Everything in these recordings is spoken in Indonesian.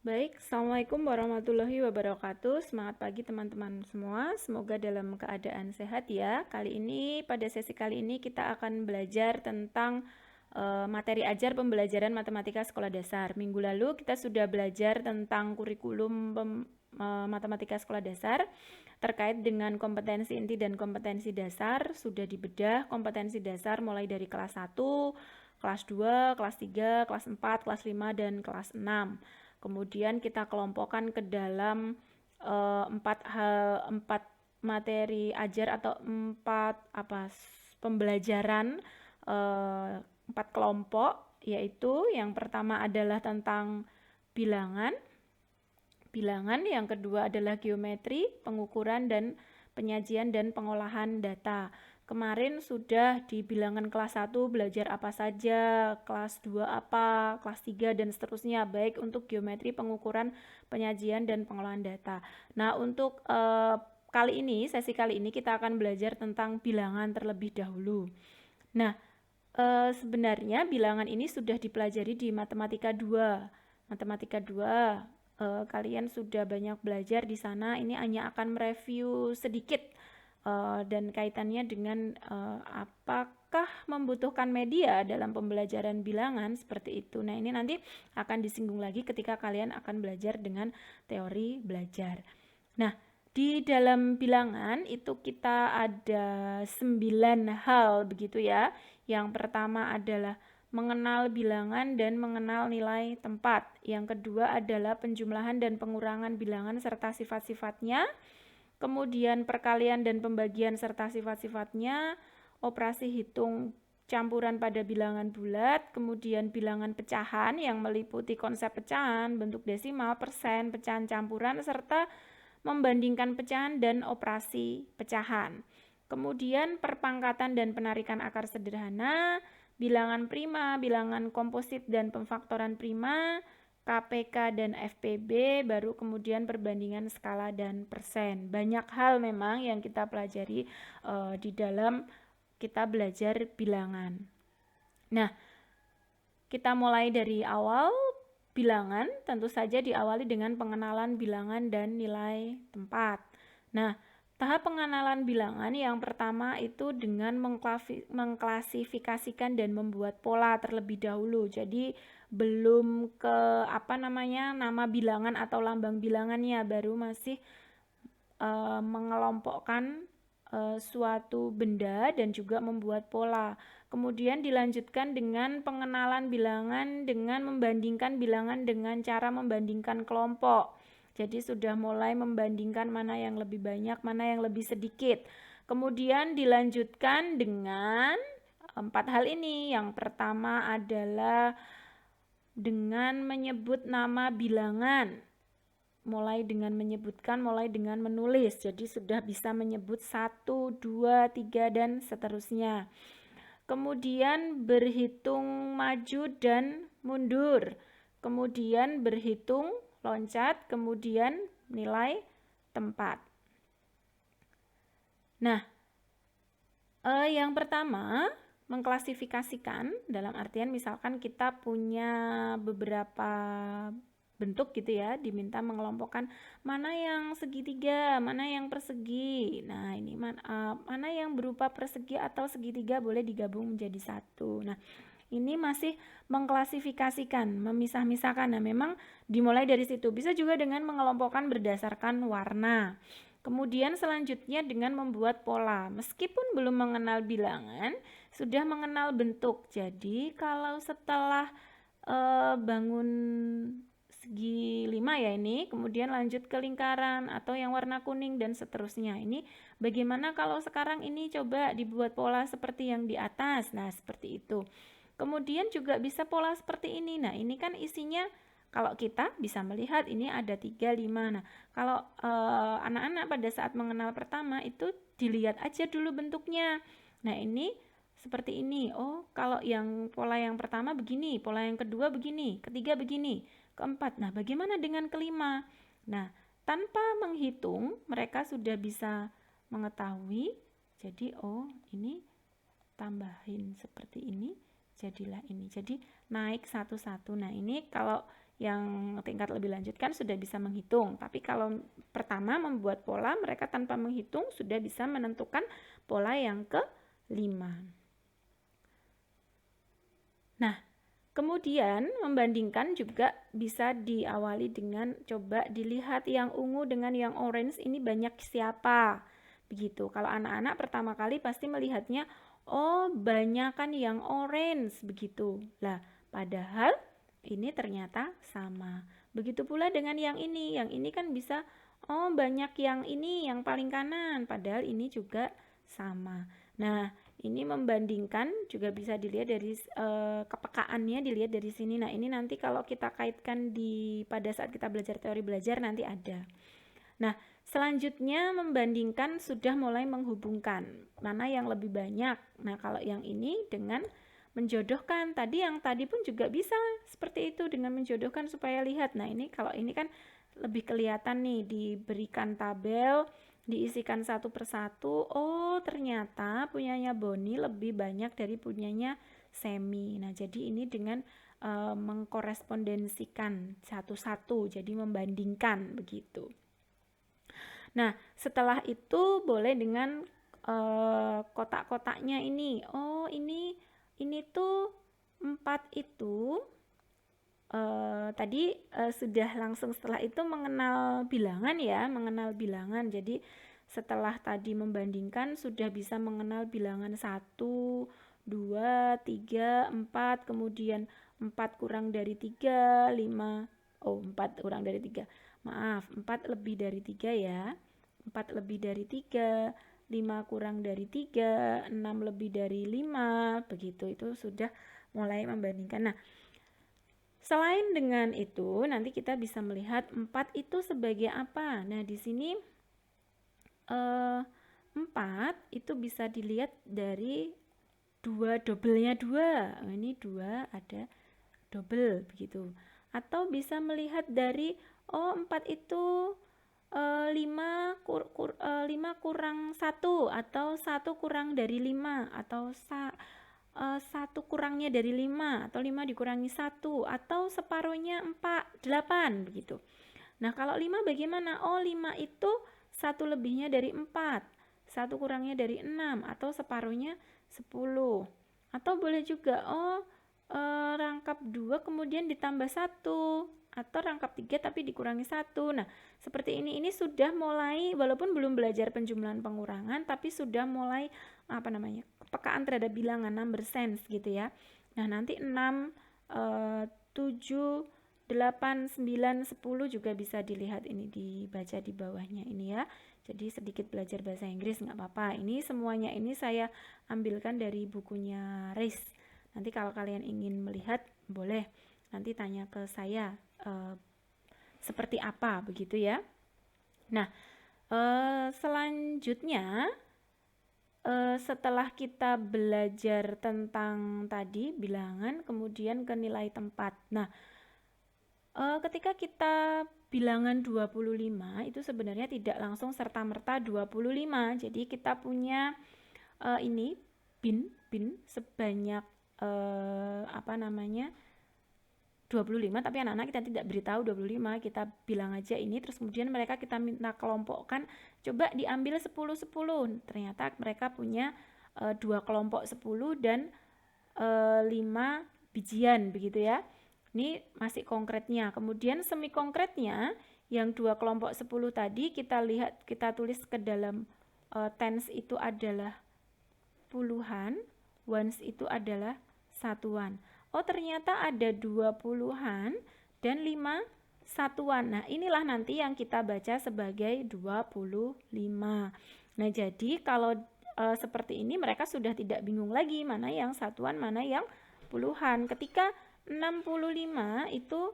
Baik, Assalamualaikum warahmatullahi wabarakatuh. Semangat pagi teman-teman semua. Semoga dalam keadaan sehat ya. Pada sesi kali ini kita akan belajar tentang materi ajar pembelajaran matematika sekolah dasar. Minggu lalu kita sudah belajar tentang kurikulum matematika sekolah dasar terkait dengan kompetensi inti dan kompetensi dasar. Sudah dibedah kompetensi dasar mulai dari kelas 1, kelas 2, kelas 3, kelas 4, kelas 5, dan kelas 6. Kemudian kita kelompokkan ke dalam empat materi ajar atau pembelajaran, empat kelompok, yaitu yang pertama adalah tentang bilangan, yang kedua adalah geometri, pengukuran dan penyajian dan pengolahan data. Kemarin sudah di bilangan kelas 1 belajar apa saja, kelas 2 apa, kelas 3 dan seterusnya, baik untuk geometri, pengukuran, penyajian dan pengolahan data. Nah, untuk sesi kali ini kita akan belajar tentang bilangan terlebih dahulu. Nah, sebenarnya bilangan ini sudah dipelajari di Matematika 2. Matematika 2, kalian sudah banyak belajar di sana. Ini hanya akan mereview sedikit dan kaitannya dengan apakah membutuhkan media dalam pembelajaran bilangan seperti itu. Nah, ini nanti akan disinggung lagi ketika kalian akan belajar dengan teori belajar. Nah, di dalam bilangan itu kita ada 9 hal begitu ya. Yang pertama adalah mengenal bilangan dan mengenal nilai tempat. Yang kedua adalah penjumlahan dan pengurangan bilangan serta sifat-sifatnya. Kemudian perkalian dan pembagian serta sifat-sifatnya, operasi hitung campuran pada bilangan bulat, kemudian bilangan pecahan yang meliputi konsep pecahan, bentuk desimal, persen, pecahan campuran, serta membandingkan pecahan dan operasi pecahan. Kemudian perpangkatan dan penarikan akar sederhana, bilangan prima, bilangan komposit dan pemfaktoran prima, KPK dan FPB, baru kemudian perbandingan skala dan persen. Banyak hal memang yang kita pelajari di dalam kita belajar bilangan. Nah, kita mulai dari awal. Bilangan tentu saja diawali dengan pengenalan bilangan dan nilai tempat. Nah, tahap pengenalan bilangan yang pertama itu dengan mengklasifikasikan dan membuat pola terlebih dahulu. Jadi belum ke nama bilangan atau lambang bilangannya, baru masih mengelompokkan suatu benda dan juga membuat pola. Kemudian dilanjutkan dengan pengenalan bilangan dengan membandingkan bilangan dengan cara membandingkan kelompok. Jadi sudah mulai membandingkan mana yang lebih banyak, mana yang lebih sedikit. Kemudian dilanjutkan dengan 4 hal ini. Yang pertama adalah dengan menyebut nama bilangan. Mulai dengan menulis. Jadi sudah bisa menyebut 1, 2, 3 dan seterusnya. Kemudian berhitung maju dan mundur. Kemudian berhitung loncat, kemudian nilai tempat. Nah, yang pertama mengklasifikasikan dalam artian misalkan kita punya beberapa bentuk gitu ya, diminta mengelompokkan mana yang segitiga, mana yang persegi. Nah, ini mana yang berupa persegi atau segitiga boleh digabung menjadi satu. Nah, ini masih mengklasifikasikan, memisah-misahkan. Nah, memang dimulai dari situ. Bisa juga dengan mengelompokkan berdasarkan warna. Kemudian selanjutnya dengan membuat pola. Meskipun belum mengenal bilangan, sudah mengenal bentuk. Jadi kalau setelah bangun segi 5 ya ini, kemudian lanjut ke lingkaran atau yang warna kuning dan seterusnya. Ini bagaimana kalau sekarang ini coba dibuat pola seperti yang di atas. Nah, seperti itu. Kemudian juga bisa pola seperti ini. Nah, ini kan isinya kalau kita bisa melihat ini ada 3, 5. Nah, kalau anak-anak pada saat mengenal pertama itu dilihat aja dulu bentuknya. Nah, ini seperti ini. Oh, kalau yang pola yang pertama begini, pola yang kedua begini, ketiga begini, keempat. Nah, bagaimana dengan kelima? Nah, tanpa menghitung, mereka sudah bisa mengetahui. Jadi, oh, ini tambahin seperti ini, jadilah ini. Jadi, naik satu-satu. Nah, ini kalau yang tingkat lebih lanjut kan sudah bisa menghitung. Tapi kalau pertama membuat pola, mereka tanpa menghitung sudah bisa menentukan pola yang ke-5. Nah, kemudian membandingkan juga bisa diawali dengan coba dilihat yang ungu dengan yang orange ini banyak siapa. Begitu. Kalau anak-anak pertama kali pasti melihatnya, oh banyakan yang orange begitu. Lah, padahal ini ternyata sama. Begitu pula dengan yang ini. Yang ini kan bisa, oh banyak yang ini yang paling kanan, padahal ini juga sama. Nah, ini membandingkan juga bisa dilihat dari kepekaannya dilihat dari sini. Nah, ini nanti kalau kita kaitkan pada saat kita belajar teori belajar nanti ada. Nah, selanjutnya membandingkan sudah mulai menghubungkan mana yang lebih banyak. Nah, kalau yang ini dengan menjodohkan, yang tadi pun juga bisa seperti itu dengan menjodohkan supaya lihat. Nah, ini kalau ini kan lebih kelihatan nih, diberikan tabel, diisikan satu persatu. Oh, ternyata punyanya Boni lebih banyak dari punyanya Semi. Nah, jadi ini dengan mengkorespondensikan satu-satu, jadi membandingkan begitu. Nah, setelah itu boleh dengan kotak-kotaknya ini. Oh, ini tuh 4 itu tadi sudah langsung setelah itu mengenal bilangan ya, mengenal bilangan. Jadi setelah tadi membandingkan sudah bisa mengenal bilangan 1, 2, 3, 4, kemudian 4 kurang dari 3, 5, 4 kurang dari 3. Maaf, 4 lebih dari 3 ya. 4 lebih dari 3, 5 kurang dari 3, 6 lebih dari 5, begitu. Itu sudah mulai membandingkan. Nah, selain dengan itu, nanti kita bisa melihat 4 itu sebagai apa. Nah, di sini 4 itu bisa dilihat dari double-nya 2. Ini 2 ada double begitu. Atau bisa melihat dari 4 itu 5 kurang 1 atau 1 kurang dari 5 atau 1 kurangnya dari 5 atau 5 dikurangi 1 atau separuhnya 4, 8 begitu. Nah, kalau 5 bagaimana? Oh, 5 itu 1 lebihnya dari 4, 1 kurangnya dari 6 atau separuhnya 10. Atau boleh juga rangkap 2 kemudian ditambah 1 atau rangkap 3 tapi dikurangi 1. Nah, seperti ini sudah mulai, walaupun belum belajar penjumlahan pengurangan, tapi sudah mulai kepekaan terhadap bilangan, number sense gitu ya. Nah, nanti 6, 7, 8, 9, 10 juga bisa dilihat, ini dibaca di bawahnya ini ya. Jadi sedikit belajar bahasa Inggris nggak apa-apa. Ini semuanya ini saya ambilkan dari bukunya Rice. Nanti kalau kalian ingin melihat boleh nanti tanya ke saya seperti apa begitu ya. Nah, selanjutnya setelah kita belajar tentang tadi bilangan, kemudian ke nilai tempat. Nah, ketika kita bilangan 25 itu sebenarnya tidak langsung serta-merta 25. Jadi kita punya ini bin sebanyak 25, tapi anak-anak kita tidak beritahu 25, kita bilang aja ini, terus kemudian mereka kita minta kelompokkan, coba diambil 10-10. Ternyata mereka punya 2 kelompok 10 dan 5 bijian begitu ya. Ini masih konkretnya. Kemudian semi konkretnya yang 2 kelompok 10 tadi kita lihat, kita tulis ke dalam tens itu adalah puluhan, ones itu adalah satuan. Oh, ternyata ada 20-an dan 5 satuan. Nah, inilah nanti yang kita baca sebagai 25. Nah, jadi kalau seperti ini mereka sudah tidak bingung lagi mana yang satuan, mana yang puluhan. Ketika 65 itu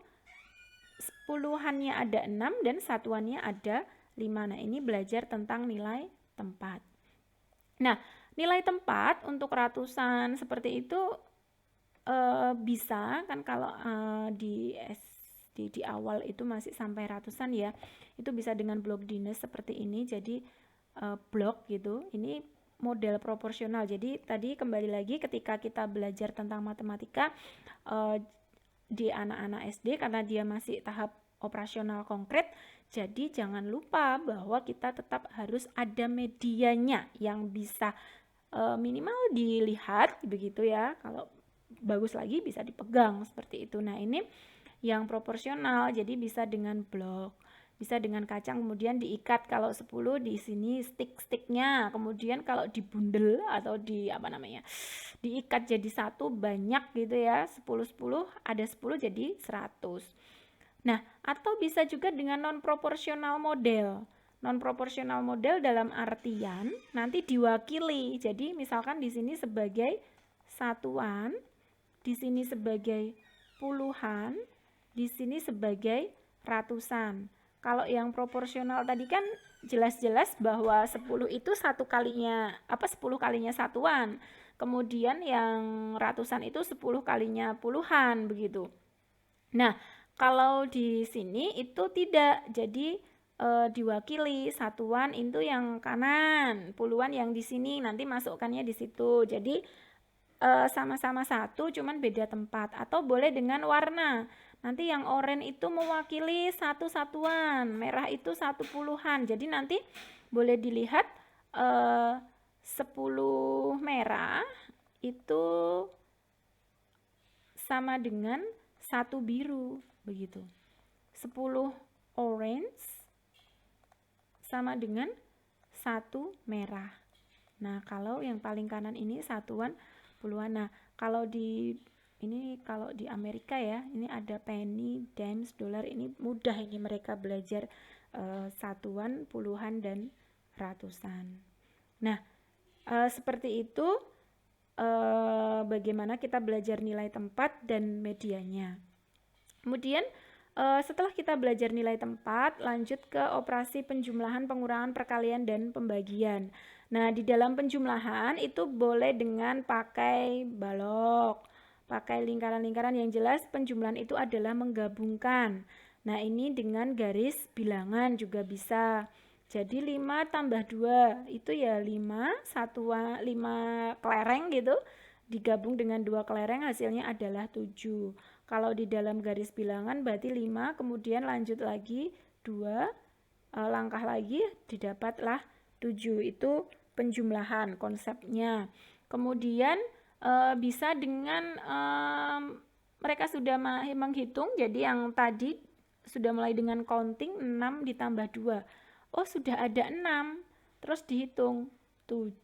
puluhannya ada 6 dan satuannya ada 5. Nah, ini belajar tentang nilai tempat. Nah, nilai tempat untuk ratusan seperti itu bisa kan, kalau di awal itu masih sampai ratusan ya, itu bisa dengan blok Dines seperti ini. Jadi blok gitu, ini model proporsional. Jadi tadi kembali lagi ketika kita belajar tentang matematika, di anak-anak SD karena dia masih tahap operasional konkret. Jadi jangan lupa bahwa kita tetap harus ada medianya yang bisa minimal dilihat begitu ya. Kalau bagus lagi bisa dipegang seperti itu. Nah, ini yang proporsional, jadi bisa dengan blok, bisa dengan kacang, kemudian diikat. Kalau 10 di sini stick-sticknya, kemudian kalau dibundel atau diikat jadi satu banyak gitu ya, 10 ada 10 jadi 100. Nah, atau bisa juga dengan non proporsional model. Non proporsional model dalam artian nanti diwakili. Jadi misalkan di sini sebagai satuan, di sini sebagai puluhan, di sini sebagai ratusan. Kalau yang proporsional tadi kan jelas-jelas bahwa 10 itu 10 kalinya satuan. Kemudian yang ratusan itu 10 kalinya puluhan begitu. Nah, kalau di sini itu tidak. Jadi diwakili satuan itu yang kanan, puluhan yang di sini, nanti masukkannya di situ. Jadi sama-sama satu cuman beda tempat. Atau boleh dengan warna. Nanti yang oranye itu mewakili satu satuan, merah itu 1 puluhan. Jadi nanti boleh dilihat 10 merah itu sama dengan 1 biru begitu. 10 orange sama dengan 1 merah. Nah, kalau yang paling kanan ini satuan puluhan. Nah, kalau di Amerika ya, ini ada penny, dimes, dollar. Ini mudah ini mereka belajar satuan, puluhan dan ratusan. Nah, seperti itu bagaimana kita belajar nilai tempat dan medianya. Kemudian setelah kita belajar nilai tempat, lanjut ke operasi penjumlahan, pengurangan, perkalian, dan pembagian. Nah, di dalam penjumlahan itu boleh dengan pakai balok, pakai lingkaran-lingkaran. Yang jelas penjumlahan itu adalah menggabungkan. Nah, ini dengan garis bilangan juga bisa. Jadi 5 tambah 2 itu ya 5 kelereng gitu. Digabung dengan 2 kelereng hasilnya adalah 7. Kalau di dalam garis bilangan berarti 5, kemudian lanjut lagi 2, langkah lagi didapatlah 7. Itu penjumlahan konsepnya. Kemudian bisa dengan mereka sudah menghitung, jadi yang tadi sudah mulai dengan counting 6 ditambah 2. Oh, sudah ada 6. Terus dihitung 7,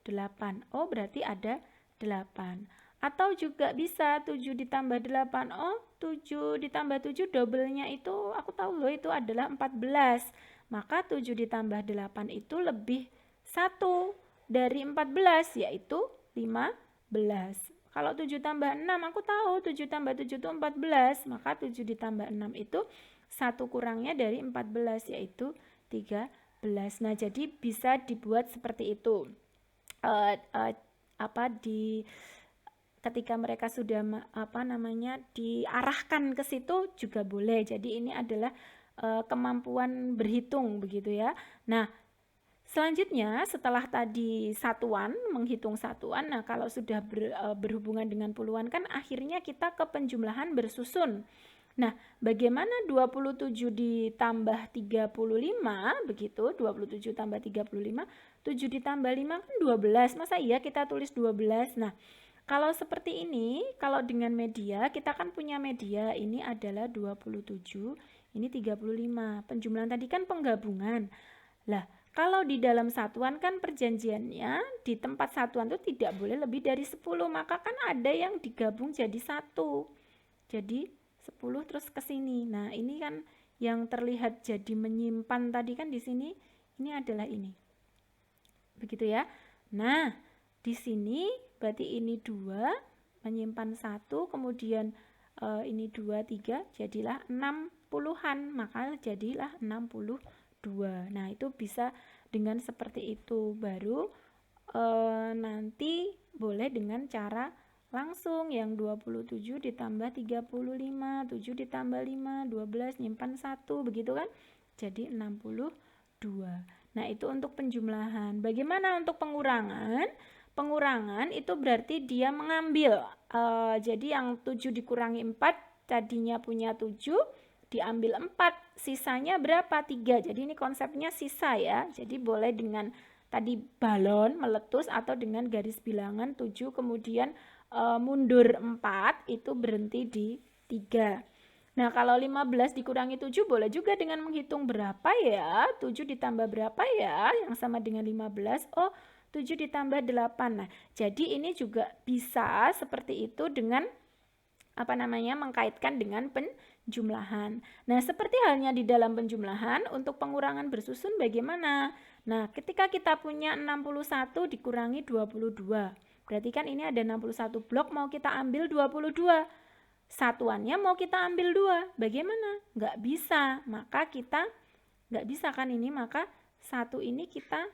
8. Oh, berarti ada 8. Atau juga bisa 7 ditambah 8. Oh, 7 ditambah 7 double-nya itu aku tahu loh, itu adalah 14. Maka 7 ditambah 8 itu lebih 1 dari 14, yaitu 15. Kalau 7 tambah 6 aku tahu 7 tambah 7 itu 14. Maka 7 ditambah 6 itu 1 kurangnya dari 14, yaitu 13. Nah, jadi bisa dibuat seperti itu. Ketika mereka sudah diarahkan ke situ juga boleh. Jadi ini adalah kemampuan berhitung begitu ya. Nah, selanjutnya setelah tadi satuan, menghitung satuan, nah kalau sudah berhubungan dengan puluhan kan akhirnya kita ke penjumlahan bersusun. Nah, bagaimana 27 ditambah 35 begitu, 27 tambah 35, 7 ditambah 5 kan 12. Masa iya kita tulis 12? Nah, kalau seperti ini, kalau dengan media, kita kan punya media, ini adalah 27, ini 35. Penjumlahan tadi kan penggabungan. Lah, kalau di dalam satuan kan perjanjiannya di tempat satuan itu tidak boleh lebih dari 10, maka kan ada yang digabung jadi 1. Jadi 10 terus ke sini. Nah, ini kan yang terlihat jadi menyimpan tadi kan di sini, ini adalah ini. Begitu ya. Nah, di sini berarti ini 2 menyimpan 1, kemudian ini 2, 3, jadilah 6 puluhan, maka jadilah 62. Nah, itu bisa dengan seperti itu. Baru nanti boleh dengan cara langsung yang 27 ditambah 35, 7 ditambah 5, 12, nyimpan 1, begitu kan? Jadi 62. Nah, itu untuk penjumlahan. Bagaimana untuk pengurangan? Pengurangan itu berarti dia mengambil. Jadi yang 7 dikurangi 4, tadinya punya 7, diambil 4, sisanya berapa? 3. Jadi ini konsepnya sisa ya. Jadi boleh dengan tadi balon meletus atau dengan garis bilangan 7 kemudian mundur 4 itu berhenti di 3. Nah, kalau 15 dikurangi 7 boleh juga dengan menghitung berapa ya? 7 ditambah berapa ya? Yang sama dengan 15. Oh, 7 ditambah 8. Nah, jadi ini juga bisa seperti itu dengan mengkaitkan dengan penjumlahan. Nah, seperti halnya di dalam penjumlahan, untuk pengurangan bersusun bagaimana? Nah, ketika kita punya 61 dikurangi 22. Berarti kan ini ada 61 blok, mau kita ambil 22. Satuannya mau kita ambil 2. Bagaimana? Nggak bisa. Maka kita nggak bisa kan ini, maka 1 ini kita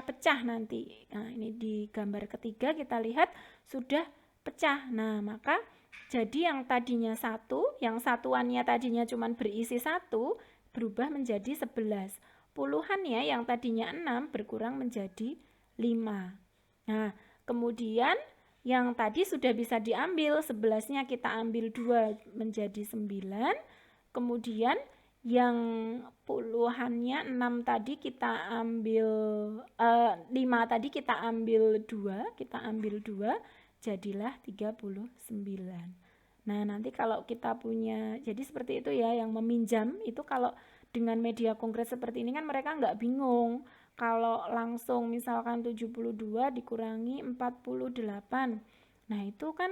pecah nanti. Nah, ini di gambar ketiga kita lihat sudah pecah. Nah, maka jadi yang tadinya 1, yang satuannya tadinya cuma berisi 1, berubah menjadi 11. Puluhannya yang tadinya 6 berkurang menjadi 5. Nah, kemudian yang tadi sudah bisa diambil, 11-nya kita ambil 2 menjadi 9. Kemudian yang puluhannya 6 tadi kita ambil 5 tadi kita ambil 2, jadilah 39. Nah, nanti kalau kita punya, jadi seperti itu ya, yang meminjam itu kalau dengan media konkret seperti ini kan mereka nggak bingung. Kalau langsung misalkan 72 dikurangi 48. Nah, itu kan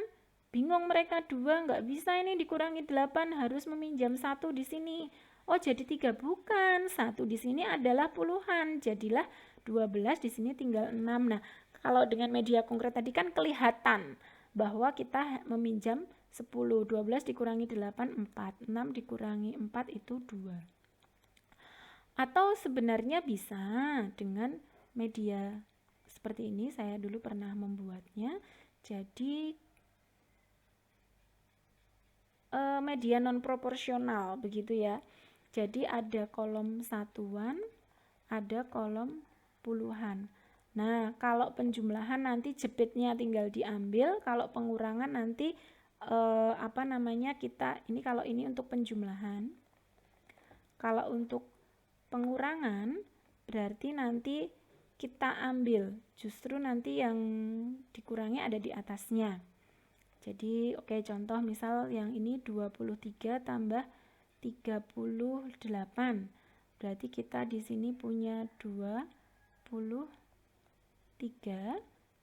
bingung mereka, 2 nggak bisa ini dikurangi 8, harus meminjam 1 di sini. Oh, jadi 3 bukan. 1 di sini adalah puluhan. Jadilah 12, di sini tinggal 6. Nah, kalau dengan media konkret tadi kan kelihatan bahwa kita meminjam 10. 12 dikurangi 8, 4. 6 dikurangi 4 itu 2. Atau sebenarnya bisa dengan media seperti ini, saya dulu pernah membuatnya. Jadi media non proporsional begitu ya. Jadi ada kolom satuan, ada kolom puluhan. Nah, kalau penjumlahan nanti jepitnya tinggal diambil, kalau pengurangan nanti ini kalau ini untuk penjumlahan. Kalau untuk pengurangan berarti nanti kita ambil, justru nanti yang dikurangi ada di atasnya. Jadi oke, contoh misal yang ini 23 tambah 38. Berarti kita di sini punya 23,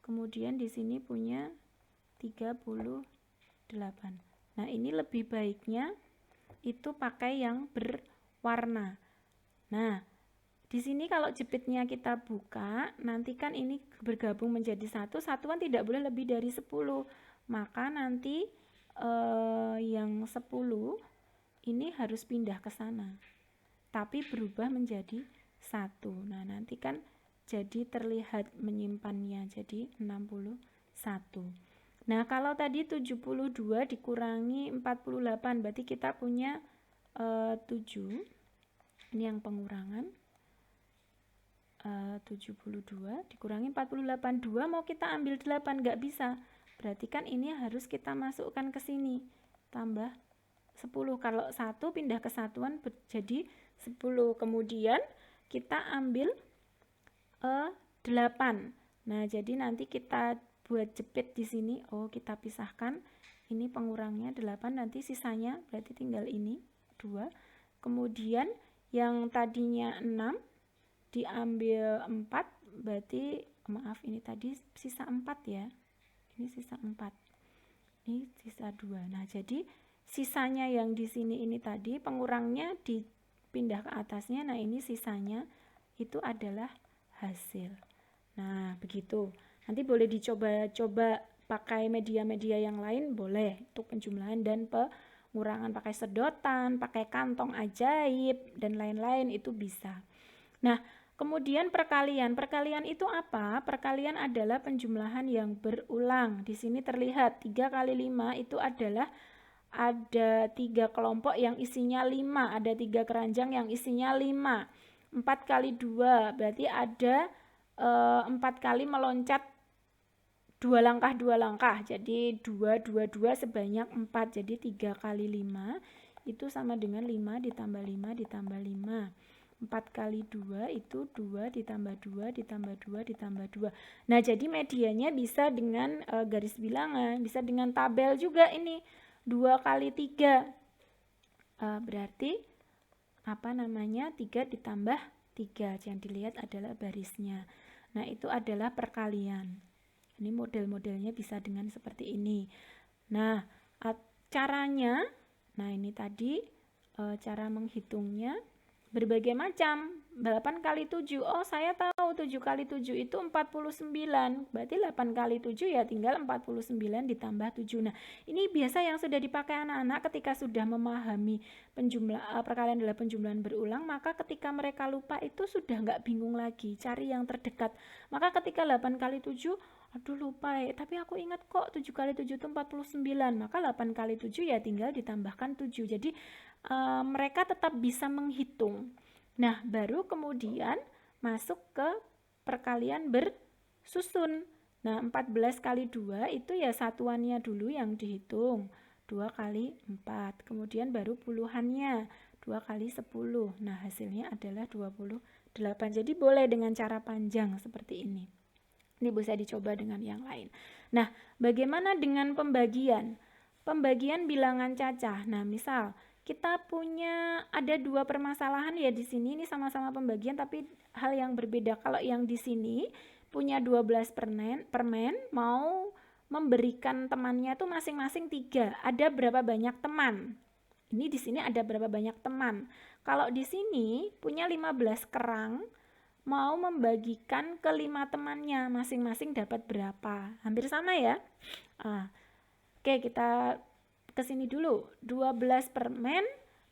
kemudian di sini punya 38. Nah, ini lebih baiknya itu pakai yang berwarna. Nah, di sini kalau jepitnya kita buka, nanti kan ini bergabung menjadi 1, satuan tidak boleh lebih dari 10. Maka nanti yang 10 ini harus pindah ke sana, tapi berubah menjadi 1. Nah, nanti kan jadi terlihat menyimpannya, jadi 61. Nah, kalau tadi 72 dikurangi 48, berarti kita punya 7. Ini yang pengurangan. 72 dikurangi 48, 2 mau kita ambil 8, nggak bisa. Berarti kan ini harus kita masukkan ke sini, tambah 10. Kalau 1 pindah ke satuan jadi 10. Kemudian kita ambil 8. Nah, jadi nanti kita buat jepit di sini. Oh, kita pisahkan. Ini pengurangnya 8, nanti sisanya berarti tinggal ini 2. Kemudian yang tadinya 6 diambil 4, berarti maaf ini tadi sisa 4 ya. Ini sisa 4. Ini sisa 2. Nah, jadi sisanya yang di sini ini tadi pengurangnya dipindah ke atasnya. Nah, ini sisanya itu adalah hasil. Nah, begitu. Nanti boleh dicoba-coba pakai media-media yang lain, boleh untuk penjumlahan dan pengurangan, pakai sedotan, pakai kantong ajaib dan lain-lain itu bisa. Nah, kemudian perkalian. Perkalian itu apa? Perkalian adalah penjumlahan yang berulang. Di sini terlihat 3 kali 5 itu adalah ada 3 kelompok yang isinya 5, ada 3 keranjang yang isinya 5. 4 kali 2 berarti ada 4 kali meloncat 2 langkah, jadi 2 sebanyak 4, jadi 3 kali 5 itu sama dengan 5 ditambah 5 ditambah 5. 4 kali 2 itu 2 ditambah 2 ditambah 2 ditambah 2. Nah, jadi medianya bisa dengan garis bilangan, bisa dengan tabel juga ini. 2 kali 3. Berarti 3 ditambah 3. Yang dilihat adalah barisnya. Nah, itu adalah perkalian. Ini model-modelnya bisa dengan seperti ini. Nah, caranya, ini tadi cara menghitungnya berbagai macam. 8 kali 7, saya tahu 7 kali 7 itu 49, berarti 8 kali 7 ya tinggal 49 ditambah 7. Nah, ini biasa yang sudah dipakai anak-anak ketika sudah memahami perkalian adalah penjumlahan berulang, maka ketika mereka lupa itu sudah nggak bingung lagi, cari yang terdekat. Maka ketika 8 kali 7, aduh lupa ya, tapi aku ingat kok 7 kali 7 itu 49, maka 8 kali 7 ya tinggal ditambahkan 7. Jadi mereka tetap bisa menghitung. Nah, baru kemudian masuk ke perkalian bersusun. Nah, 14 kali 2 itu ya satuannya dulu yang dihitung. 2 kali 4. Kemudian baru puluhannya. 2 kali 10. Nah, hasilnya adalah 28. Jadi boleh dengan cara panjang seperti ini. Ini bisa dicoba dengan yang lain. Nah, bagaimana dengan pembagian? Pembagian bilangan cacah. Nah, misal kita punya ada 2 permasalahan ya di sini, ini sama-sama pembagian tapi hal yang berbeda. Kalau yang di sini punya 12 permen mau memberikan temannya itu masing-masing 3. Ada berapa banyak teman? Ini di sini ada berapa banyak teman? Kalau di sini punya 15 kerang, mau membagikan ke 5 temannya, masing-masing dapat berapa? Hampir sama ya. Oke, kita ke sini dulu. 12 permen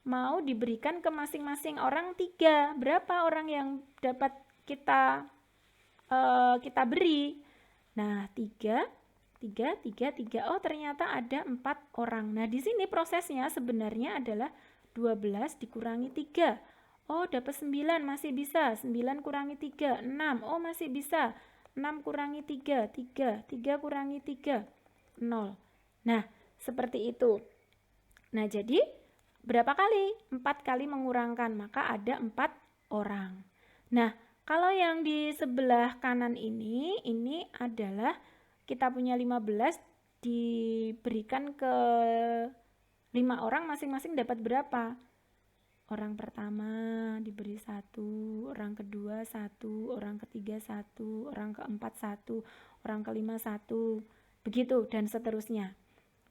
mau diberikan ke masing-masing orang 3. Berapa orang yang dapat kita beri? Nah, 3. Oh, ternyata ada 4 orang. Nah, di sini prosesnya sebenarnya adalah 12 dikurangi 3. Oh, dapat 9, masih bisa. 9 kurangi 3, 6. Oh, masih bisa. 6 kurangi 3, 3. 3 kurangi 3, 0. Nah, seperti itu. Nah, jadi berapa kali? 4 kali mengurangkan, maka ada 4 orang. Nah, kalau yang di sebelah kanan ini adalah kita punya 15 diberikan ke 5 orang, masing-masing dapat berapa? Orang pertama diberi 1, orang kedua 1, orang ketiga 1, orang keempat 1, orang kelima 1, begitu dan seterusnya.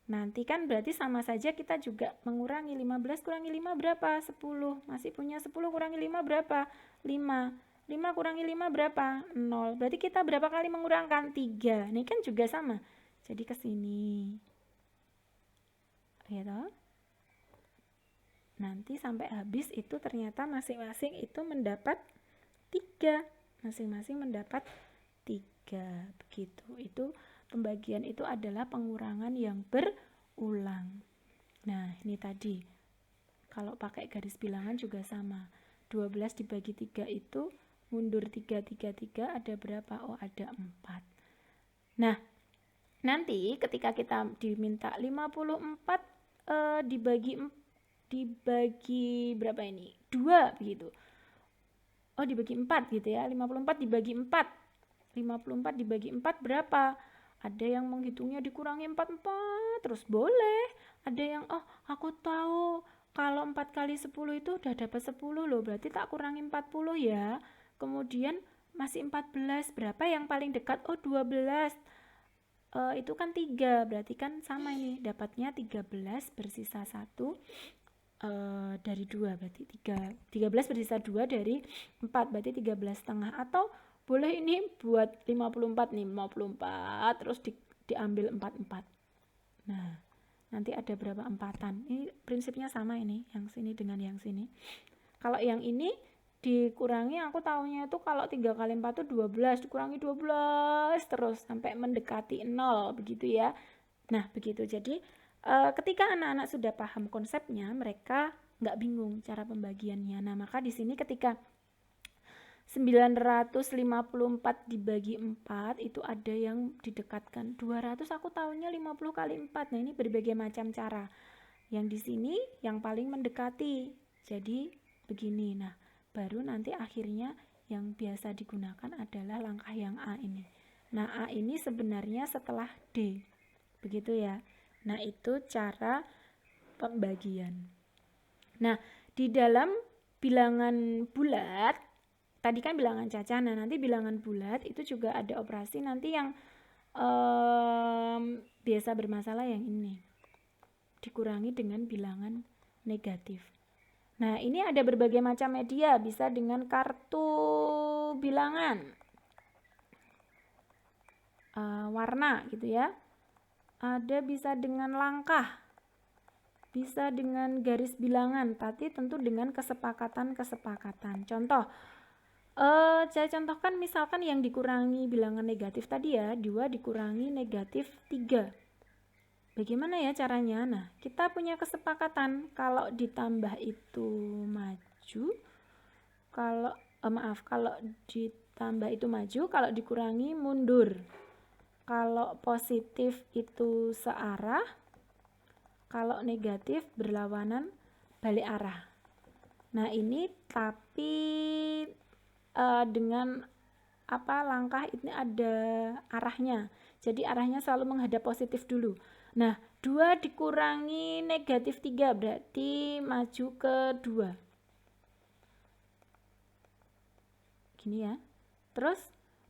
Nanti kan berarti sama saja kita juga mengurangi. 15 kurangi 5 berapa? 10. Masih punya 10 kurangi 5 berapa? 5. 5 kurangi 5 berapa? 0. Berarti kita berapa kali mengurangkan? 3. Ini kan juga sama. Jadi ke sini. Ya toh? Nanti sampai habis itu ternyata masing-masing itu mendapat 3. Masing-masing mendapat 3. Begitu. Itu pembagian itu adalah pengurangan yang berulang. Nah, ini tadi. Kalau pakai garis bilangan juga sama. 12 dibagi 3 itu mundur 3, 3, 3 ada berapa? Oh, ada 4. Nah, nanti ketika kita diminta 54 dibagi berapa ini? 2 begitu. Oh, dibagi 4 gitu ya. 54 dibagi 4. 54 dibagi 4 berapa? Ada yang menghitungnya dikurangi 4 terus boleh. Ada yang aku tahu kalau 4 kali 10 itu udah dapat 10 loh, berarti tak kurangi 40 ya. Kemudian masih 14, berapa yang paling dekat? Oh, 12. Itu kan 3, berarti kan sama ini, dapatnya 13 bersisa 1 dari 2, berarti 13 bersisa 2 dari 4, berarti 13 setengah. Atau boleh ini buat 54 nih, 54 terus diambil 44. Nah, nanti ada berapa empatan. Ini prinsipnya sama ini, yang sini dengan yang sini. Kalau yang ini dikurangi, aku tahunya itu kalau 3 kali 4 itu 12, dikurangi 12 terus sampai mendekati 0, begitu ya. Nah, begitu. Jadi ketika anak-anak sudah paham konsepnya, mereka nggak bingung cara pembagiannya. Nah, maka di sini ketika 954 dibagi 4 itu ada yang didekatkan. 200 aku tahunya 50 kali 4. Nah, ini berbagai macam cara. Yang di sini yang paling mendekati. Jadi begini. Nah, baru nanti akhirnya yang biasa digunakan adalah langkah yang A ini. Nah, A ini sebenarnya setelah D. Begitu ya. Nah, itu cara pembagian. Nah, di dalam bilangan bulat, tadi kan bilangan cacah, nah nanti bilangan bulat itu juga ada operasi nanti yang biasa bermasalah yang ini. Dikurangi dengan bilangan negatif. Nah, ini ada berbagai macam media, bisa dengan kartu bilangan, warna gitu ya. Ada bisa dengan langkah, bisa dengan garis bilangan, tapi tentu dengan kesepakatan-kesepakatan. Contoh, saya contohkan misalkan yang dikurangi bilangan negatif tadi ya, 2 dikurangi negatif 3. Bagaimana ya caranya? Nah, kita punya kesepakatan kalau ditambah itu maju, kalau ditambah itu maju, kalau dikurangi mundur. Kalau positif itu searah, kalau negatif berlawanan balik arah. Nah, ini tapi dengan langkah ini ada arahnya. Jadi arahnya selalu menghadap positif dulu. Nah, 2 dikurangi negatif 3 berarti maju ke 2. Gini ya. Terus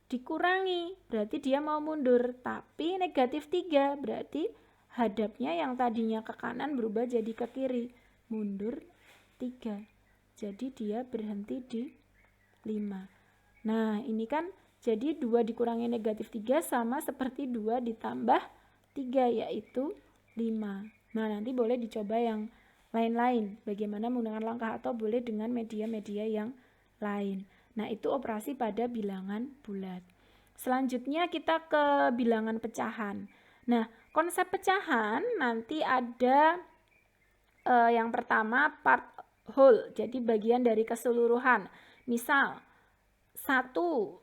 dikurangi berarti dia mau mundur, tapi negatif 3 berarti hadapnya yang tadinya ke kanan berubah jadi ke kiri, mundur 3. Jadi dia berhenti di 5. Nah, ini kan jadi 2 dikurangi negatif 3 sama seperti 2 ditambah 3 yaitu 5. Nah, nanti boleh dicoba yang lain-lain. Bagaimana menggunakan langkah atau boleh dengan media-media yang lain. Nah, itu operasi pada bilangan bulat. Selanjutnya kita ke bilangan pecahan. Nah, konsep pecahan nanti ada yang pertama part whole, jadi bagian dari keseluruhan. Misal satu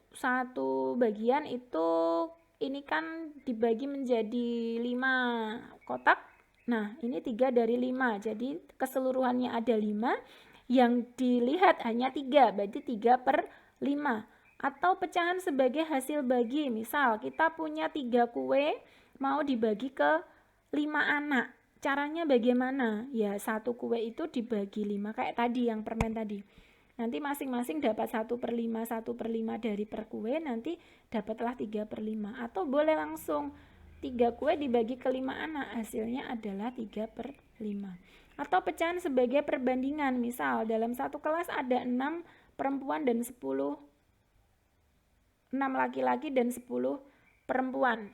bagian itu ini kan dibagi menjadi 5 kotak. Nah, ini 3 dari 5. Jadi keseluruhannya ada 5, yang dilihat hanya 3, berarti 3/5. Atau pecahan sebagai hasil bagi. Misal kita punya 3 kue mau dibagi ke 5 anak. Caranya bagaimana? Ya, 1 kue itu dibagi 5 kayak tadi yang permen tadi. Nanti masing-masing dapat 1/5 dari per kue, nanti dapatlah 3/5. Atau boleh langsung 3 kue dibagi ke 5 anak, hasilnya adalah 3/5. Atau pecahan sebagai perbandingan, misal dalam satu kelas ada 6 perempuan dan 6 laki-laki dan 10 perempuan.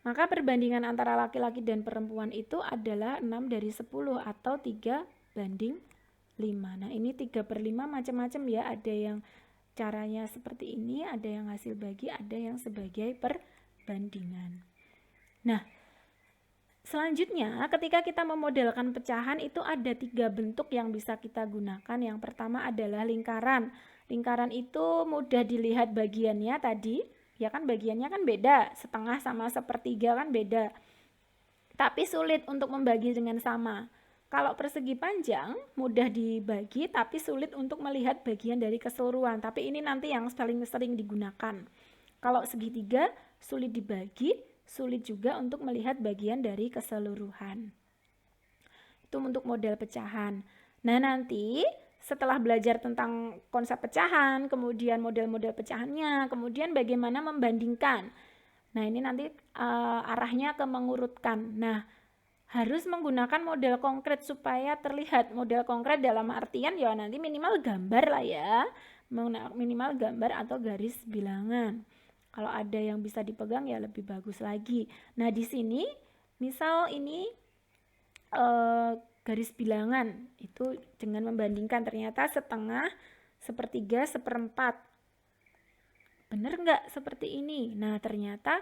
Maka perbandingan antara laki-laki dan perempuan itu adalah 6 dari 10 atau 3/5. Nah, ini 3/5 macam-macam ya. Ada yang caranya seperti ini, ada yang hasil bagi, ada yang sebagai perbandingan. Nah, selanjutnya ketika kita memodelkan pecahan itu ada 3 bentuk yang bisa kita gunakan. Yang pertama adalah lingkaran. Lingkaran itu mudah dilihat bagiannya tadi. Ya kan bagiannya kan beda, setengah sama sepertiga kan beda. Tapi sulit untuk membagi dengan sama. Kalau persegi panjang mudah dibagi tapi sulit untuk melihat bagian dari keseluruhan. Tapi ini nanti yang paling sering digunakan. Kalau segitiga sulit dibagi, sulit juga untuk melihat bagian dari keseluruhan. Itu untuk model pecahan. Nah, nanti setelah belajar tentang konsep pecahan, kemudian model-model pecahannya, kemudian bagaimana membandingkan. Nah, ini nanti arahnya ke mengurutkan. Nah, harus menggunakan model konkret supaya terlihat. Model konkret dalam artian ya nanti minimal gambar lah ya. Minimal gambar atau garis bilangan. Kalau ada yang bisa dipegang ya lebih bagus lagi. Nah, di sini misal ini garis bilangan itu dengan membandingkan ternyata setengah, sepertiga, seperempat. Benar nggak seperti ini? Nah, ternyata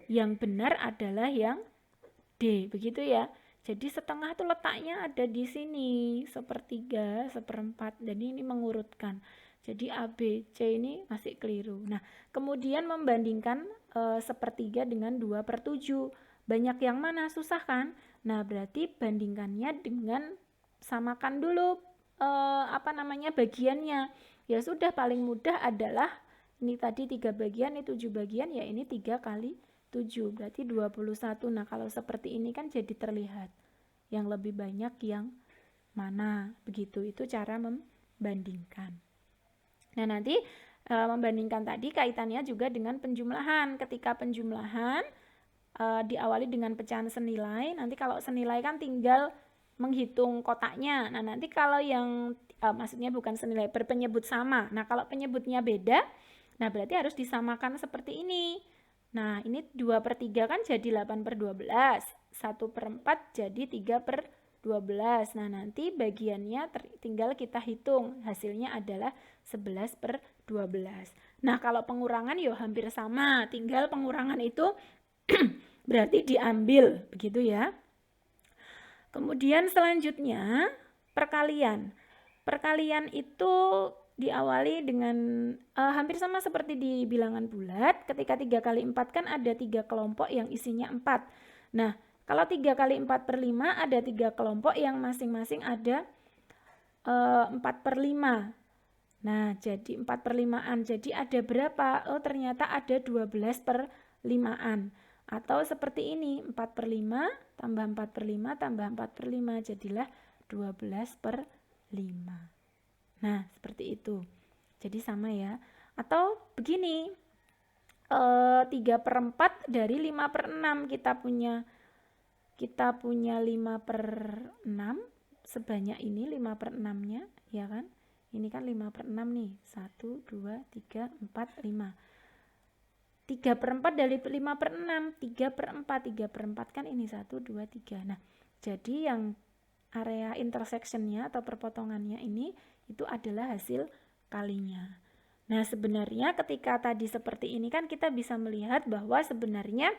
yang benar adalah yang D, begitu ya. Jadi setengah itu letaknya ada di sini, 1/3, 1/4. Jadi ini mengurutkan. Jadi A, B, C ini masih keliru. Nah, kemudian membandingkan 1/3 dengan 2/7. Banyak yang mana? Susah kan? Nah, berarti bandingkannya dengan samakan dulu bagiannya. Ya sudah, paling mudah adalah ini tadi 3 bagian, ini 7 bagian, ya ini 3 kali 7, berarti 21. Nah, kalau seperti ini kan jadi terlihat yang lebih banyak yang mana. Begitu, itu cara membandingkan. Nah, nanti membandingkan tadi kaitannya juga dengan penjumlahan. Ketika penjumlahan diawali dengan pecahan senilai, nanti kalau senilai kan tinggal menghitung kotaknya. Nah, nanti kalau yang maksudnya bukan senilai, berpenyebut sama. Nah, kalau penyebutnya beda, nah berarti harus disamakan seperti ini. Nah, ini 2/3 kan jadi 8/12, 1/4 jadi 3/12. Nah, nanti bagiannya tinggal kita hitung, hasilnya adalah 11/12. Nah, kalau pengurangan ya hampir sama, tinggal pengurangan itu berarti diambil, begitu ya. Kemudian selanjutnya perkalian. Perkalian itu diawali dengan hampir sama seperti di bilangan bulat. Ketika 3 kali 4 kan ada 3 kelompok yang isinya 4. Nah, kalau 3 kali 4/5 ada 3 kelompok yang masing-masing ada 4/5. Nah, jadi 4/5an. Jadi ada berapa? Oh, ternyata ada 12/5an. Atau seperti ini, 4/5 tambah 4/5 tambah 4/5, jadilah 12/5. Nah, seperti itu. Jadi sama ya. Atau begini, 3/4 dari 5/6. Kita punya 5/6 sebanyak ini, 5/6-nya, ya kan? Ini kan 5/6 nih. 1, 2, 3, 4, 5. 3/4 dari 5/6, 3/4. 3/4 kan ini 1, 2, 3. Nah, jadi yang area intersectionnya atau perpotongannya ini itu adalah hasil kalinya. Nah, sebenarnya ketika tadi seperti ini kan kita bisa melihat bahwa sebenarnya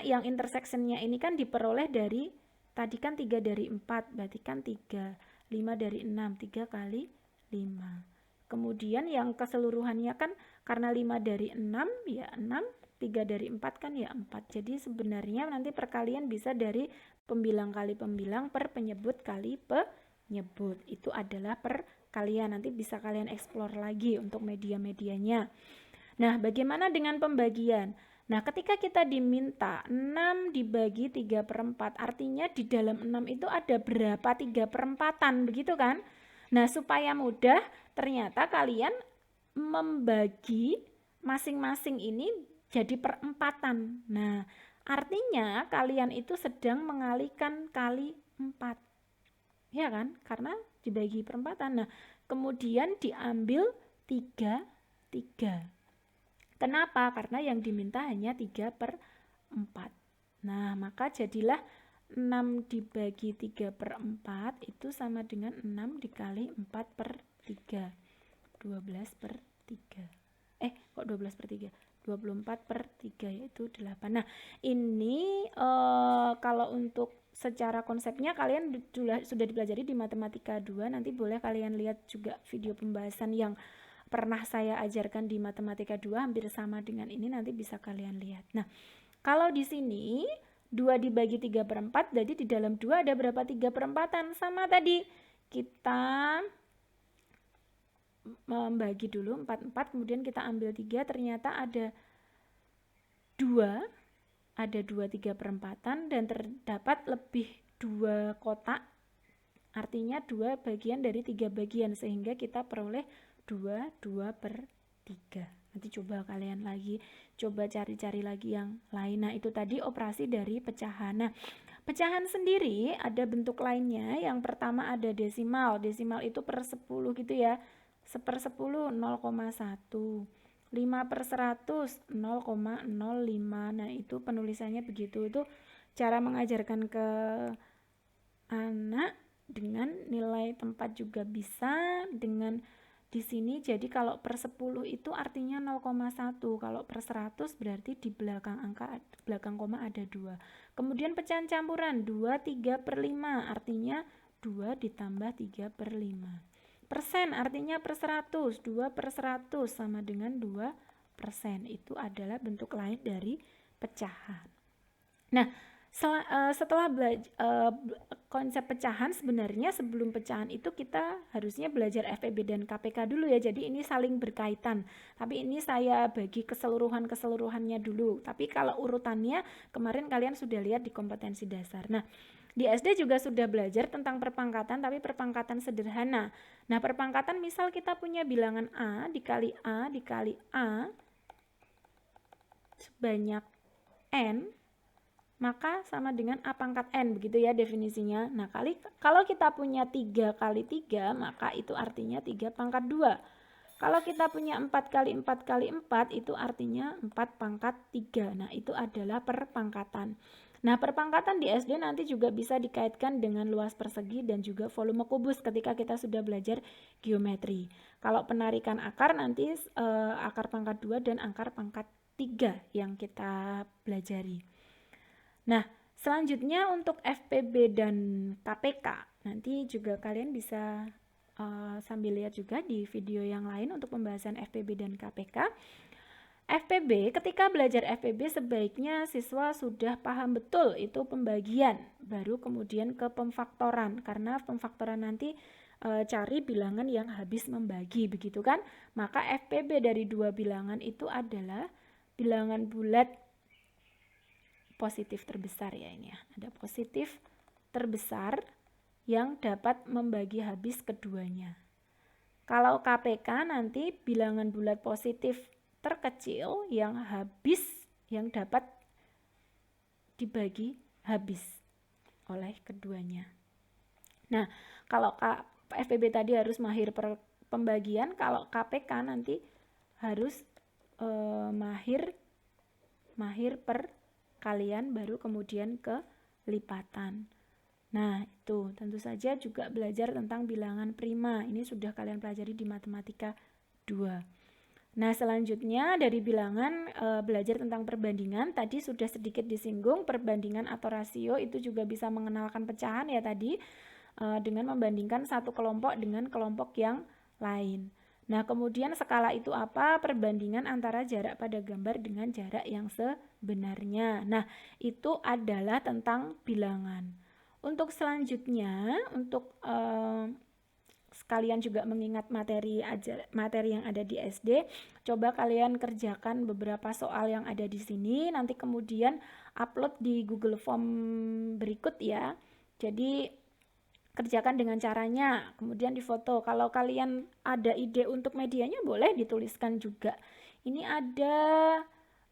yang intersectionnya ini kan diperoleh dari tadi kan 3 dari 4, berarti kan 3, 5 dari 6, 3 kali 5. Kemudian yang keseluruhannya kan karena 5 dari 6 ya 6, 3 dari 4 kan ya 4. Jadi sebenarnya nanti perkalian bisa dari pembilang kali pembilang per penyebut kali penyebut. Itu adalah perkalian. Nanti bisa kalian explore lagi untuk media-medianya. Nah, bagaimana dengan pembagian? Nah, ketika kita diminta 6 dibagi 3/4, artinya di dalam 6 itu ada berapa 3/4-an, begitu kan? Nah, supaya mudah, ternyata kalian membagi masing-masing ini jadi perempatan. Nah, artinya kalian itu sedang mengalihkan kali 4. Ya kan? Karena dibagi perempatan. Nah, kemudian diambil 3. Kenapa? Karena yang diminta hanya 3/4. Nah, maka jadilah 6 dibagi 3/4 itu sama dengan 6 dikali 4/3. 12/3. Kok 12/3? 24/3 yaitu 8. Nah, ini kalau untuk secara konsepnya kalian sudah dipelajari di Matematika 2. Nanti boleh kalian lihat juga video pembahasan yang pernah saya ajarkan di Matematika 2 hampir sama dengan ini, nanti bisa kalian lihat. Nah, kalau di sini 2 dibagi 3/4, jadi di dalam 2 ada berapa 3/4-an? Sama tadi, kita membagi dulu 4/4, kemudian kita ambil 3, ternyata ada 2 3/4-an dan terdapat lebih 2 kotak, artinya 2 bagian dari 3 bagian, sehingga kita peroleh 2/3. Nanti coba kalian coba cari-cari lagi yang lain. Nah, itu tadi operasi dari pecahan. Nah, pecahan sendiri ada bentuk lainnya. Yang pertama ada desimal. Desimal itu per 10 gitu ya. 1/10 0,1. 5/100 0,05. Nah, itu penulisannya begitu. Itu cara mengajarkan ke anak dengan nilai tempat juga bisa, dengan di sini. Jadi kalau per 10 itu artinya 0,1. Kalau per 100 berarti di belakang belakang koma ada 2. Kemudian pecahan campuran 2, 3 per 5 artinya 2 ditambah 3 per 5. Persen artinya per 100, 2 per 100 sama dengan 2%. Itu adalah bentuk lain dari pecahan. Nah, setelah konsep pecahan, sebenarnya sebelum pecahan itu kita harusnya belajar FPB dan KPK dulu ya. Jadi ini saling berkaitan. Tapi ini saya bagi keseluruhannya dulu. Tapi kalau urutannya kemarin kalian sudah lihat di kompetensi dasar. Nah, di SD juga sudah belajar tentang perpangkatan, tapi perpangkatan sederhana. Nah, perpangkatan misal kita punya bilangan A dikali A sebanyak N, maka sama dengan A pangkat N, begitu ya definisinya. Nah, kalau kita punya 3 kali 3, maka itu artinya 3 pangkat 2. Kalau kita punya 4 kali 4 kali 4, itu artinya 4 pangkat 3. Nah, itu adalah perpangkatan. Nah, perpangkatan di SD nanti juga bisa dikaitkan dengan luas persegi dan juga volume kubus ketika kita sudah belajar geometri. Kalau penarikan akar nanti akar pangkat 2 dan akar pangkat 3 yang kita pelajari. Nah, selanjutnya untuk FPB dan KPK, nanti juga kalian bisa sambil lihat juga di video yang lain untuk pembahasan FPB dan KPK. FPB, ketika belajar FPB sebaiknya siswa sudah paham betul itu pembagian, baru kemudian ke pemfaktoran, karena pemfaktoran nanti cari bilangan yang habis membagi, begitu kan? Maka FPB dari 2 bilangan itu adalah bilangan bulat positif terbesar ya ini ya. Ada positif terbesar yang dapat membagi habis keduanya. Kalau KPK nanti bilangan bulat positif terkecil yang dapat dibagi habis oleh keduanya. Nah, kalau FPB tadi harus mahir per pembagian, kalau KPK nanti harus mahir per kalian baru kemudian ke lipatan. Nah, itu tentu saja juga belajar tentang bilangan prima. Ini sudah kalian pelajari di matematika 2. Nah, selanjutnya dari bilangan belajar tentang perbandingan. Tadi sudah sedikit disinggung, perbandingan atau rasio itu juga bisa mengenalkan pecahan ya tadi dengan membandingkan satu kelompok dengan kelompok yang lain. Nah, kemudian skala itu apa? Perbandingan antara jarak pada gambar dengan jarak yang sebenarnya. Nah, itu adalah tentang bilangan. Untuk selanjutnya, untuk sekalian juga mengingat materi yang ada di SD, coba kalian kerjakan beberapa soal yang ada di sini, nanti kemudian upload di Google Form berikut ya. Jadi kerjakan dengan caranya, kemudian difoto. Kalau kalian ada ide untuk medianya boleh dituliskan juga. Ini ada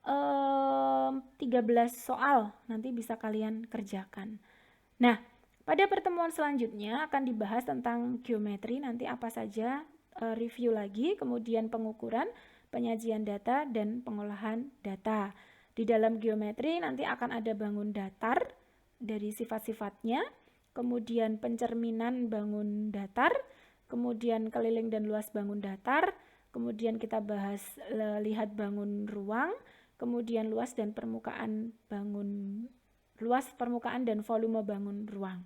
13 soal, nanti bisa kalian kerjakan. Nah, pada pertemuan selanjutnya akan dibahas tentang geometri, nanti apa saja, review lagi, kemudian pengukuran, penyajian data, dan pengolahan data. Di dalam geometri nanti akan ada bangun datar dari sifat-sifatnya, kemudian pencerminan bangun datar, kemudian keliling dan luas bangun datar, kemudian kita bahas lihat bangun ruang, kemudian luas permukaan dan volume bangun ruang.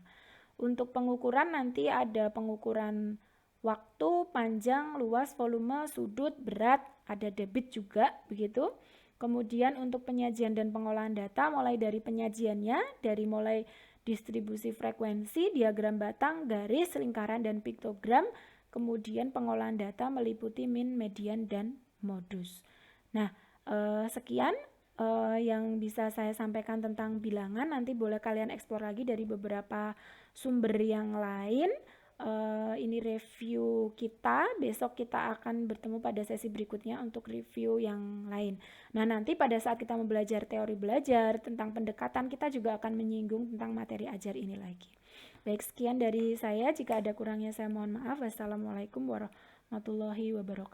Untuk pengukuran nanti ada pengukuran waktu, panjang, luas, volume, sudut, berat, ada debit juga begitu. Kemudian untuk penyajian dan pengolahan data mulai dari penyajiannya, dari mulai distribusi frekuensi, diagram batang, garis, lingkaran, dan piktogram. Kemudian pengolahan data meliputi min, median, dan modus. Nah, sekian yang bisa saya sampaikan tentang bilangan. Nanti boleh kalian eksplor lagi dari beberapa sumber yang lain. Ini review kita, besok kita akan bertemu pada sesi berikutnya untuk review yang lain. Nah, nanti pada saat kita mau belajar teori belajar tentang pendekatan, kita juga akan menyinggung tentang materi ajar ini lagi. Baik, sekian dari saya. Jika ada kurangnya saya mohon maaf. Wassalamualaikum warahmatullahi wabarakatuh.